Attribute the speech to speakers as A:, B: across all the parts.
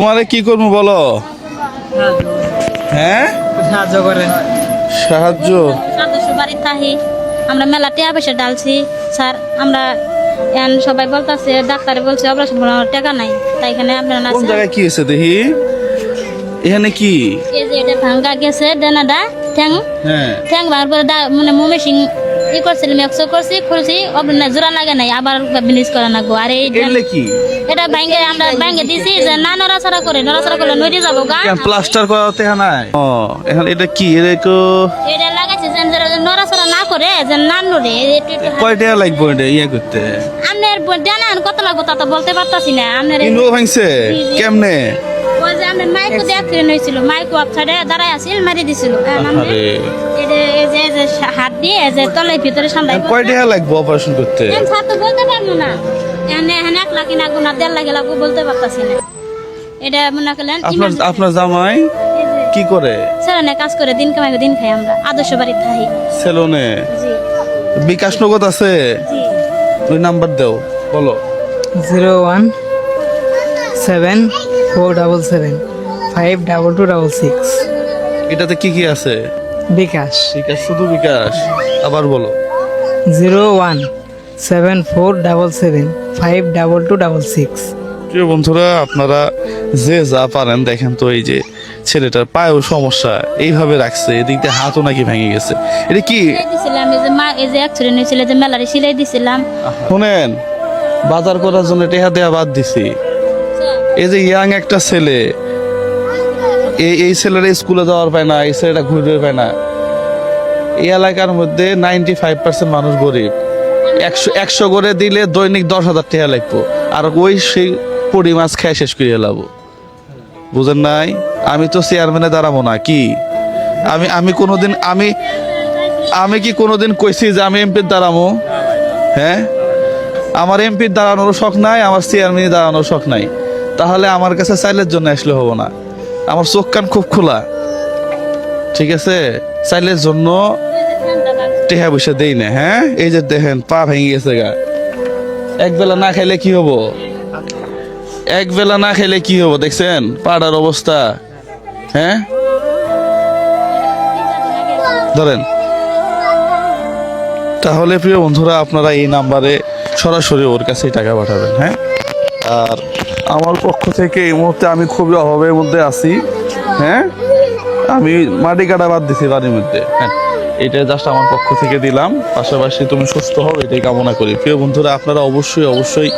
A: তোমারে কি করবো বলো? হ্যাঁ,
B: সাহায্য করে।
A: সাহায্য
C: সদস্য বাড়ি থাহি আমরা মেলা টিয়া পয়সা ডালছি স্যার। আমরা সবাই বলতেছে, ডাক্তারে বলছে অপারেশন করার টাকা নাই, তাই এখানে আপনারা
A: কোন জায়গায় কি হয়েছে দেখি? এখানে কি?
C: এই যে এটা ভাঙ্গা গেছে ডানাটা, ঠ্যাং
A: হ্যাঁ,
C: ঠ্যাং ভাঙার পরে মানে মমেশিং করছিলাম, একশো করছি, খুলছি, জোড়া লাগে নাই, আবার বিলিজ করা লাগবো। আর এই
A: এলে কি?
C: এটা ভাঙ্গে আমরা ভাঙ্গে দিছি যে না নড়াচড়া করে, নড়াচড়া করলে নড়ে যাবো গা।
A: প্লাস্টার করাতে নাই? ও, এখন এটা কি?
C: এটা লাগাইছে যে নড়াচড়া না করে, যে না নড়ে।
A: কয় টাকা লাগবে এটা ইয়ে করতে?
C: আপনার জানেন কত লাগবো তা তো বলতে পারতাছি না। আপনার
A: ইনো ভাঙছে কেমনে?
C: ওই যে আপনার মাইকো দিয়ে অ্যাক্সিডেন্ট হয়েছিল, মাইকো আপসাইডে দাঁড়ায় আছিল, মারি দিছিল।
A: আরে,
C: এই যে হাত দিয়ে এই যে তলের ভিতরে সামলাই।
A: কয় টাকা লাগবে অপারেশন করতে?
C: স্যার তো বলতে পারবো না, এখানে 1 লাখ না গুনা 1.5 লাখ লাগবো, বলতে পারতাছি না। এটা মনে করলেন
A: আপনার জামাই কি করে?
C: সেলুনে কাজ করে, দিন কামাই দিন খাই। আমরা আদর্শ বাড়ি থাকি।
A: সেলুনে?
C: জি
A: বিকাশ নগদ আছে?
C: জি।
A: ওই নাম্বার দাও, বলো।
B: 01747752266।
A: এটাতে কি কি আছে?
B: বিকাশ।
A: বিকাশ, শুধু বিকাশ? আবার বলো।
B: 01747752266।
A: প্রিয় বন্ধুরা, আপনারা যে যা পারেন দেখেন তো। এই যে ছেলেটার পায়েও সমস্যা, এইভাবে রাখছে, এদিক দিয়ে হাতও নাকি ভেঙে গেছে। এটা কি?
C: সিলাই দিছিলাম, এই যে অ্যাক্সিডেন্ট হয়েছিল, যে মেলারে সিলাই দিছিলাম।
A: শুনেন, বাজার করার জন্য টেহা দেয়া বাদ দিছি। এই যে ইয়াং একটা ছেলে, এই ছেলেরা স্কুলে যাওয়ার পায় না, এই ছেলেটা ঘুরে পায় না। এই এলাকার মধ্যে 95% মানুষ গরিব। 100 করে দিলে দৈনিক 10,000 টাকা লাগবো, আর ওই সেই পড়ি মাছ খেয়ে শেষ করে এলাবো। বুঝেন নাই? আমি তো চেয়ারম্যানে দাঁড়াবো না কি? আমি কোনোদিন আমি কি কোনোদিন কইছি যে আমি এমপির দাঁড়াবো? হ্যাঁ, আমার এমপির দাঁড়ানোর শখ নাই, আমার চেয়ারম্যানে দাঁড়ানোর শখ নাই। তাহলে আমার কাছে চাইলের জন্য আসলে হবো না। আমার চোখ কান খুব খোলা, ঠিক আছে? চাইলের জন্য টেহা পয়সা দেই না। হ্যাঁ, এই যে দেখেন পা ভেঙে গেছে গা। এক বেলা না খাইলে কি হবো? এক বেলা না খাইলে কি হবো? দেখছেন পাড়ার অবস্থা? হ্যাঁ, ধরেন। তাহলে প্রিয় বন্ধুরা, আপনারা এই নাম্বারে সরাসরি ওর কাছে টাকা পাঠাবেন। হ্যাঁ, আর আমার পক্ষ থেকে এই মুহূর্তে আমি খুবই অভাবের মধ্যে আছি। হ্যাঁ, আমি মাটি কাটা বাদ দিছি বাড়ির মধ্যে। হ্যাঁ, এটা জাস্ট আমার পক্ষ থেকে দিলাম। পাশাপাশি তুমি সুস্থ হও, এটাই কামনা করি। প্রিয় বন্ধুরা, আপনারা অবশ্যই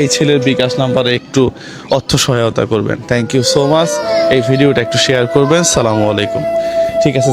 A: এই ছেলের বিকাশ নাম্বারে একটু অর্থ সহায়তা করবেন। Thank you so much. এই ভিডিওটা একটু শেয়ার করবেন। সালামু আলাইকুম। ঠিক আছে।